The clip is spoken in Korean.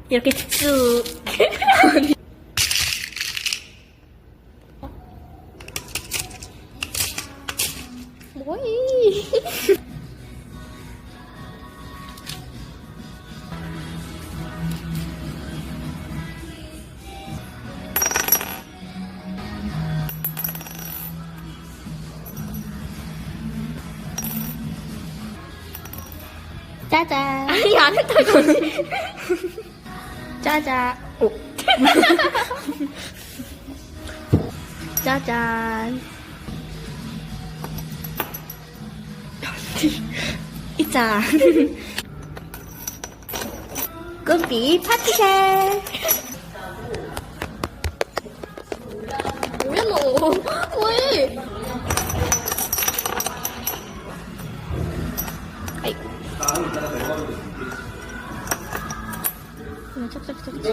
이렇게 쭉. 뭐이? 짜잔. 아니, 안 했다고. 짜잔. 오. 짜잔. 있자. 꾸비 파티샷. 뭐야 너? 왜? 아이. 착착착착.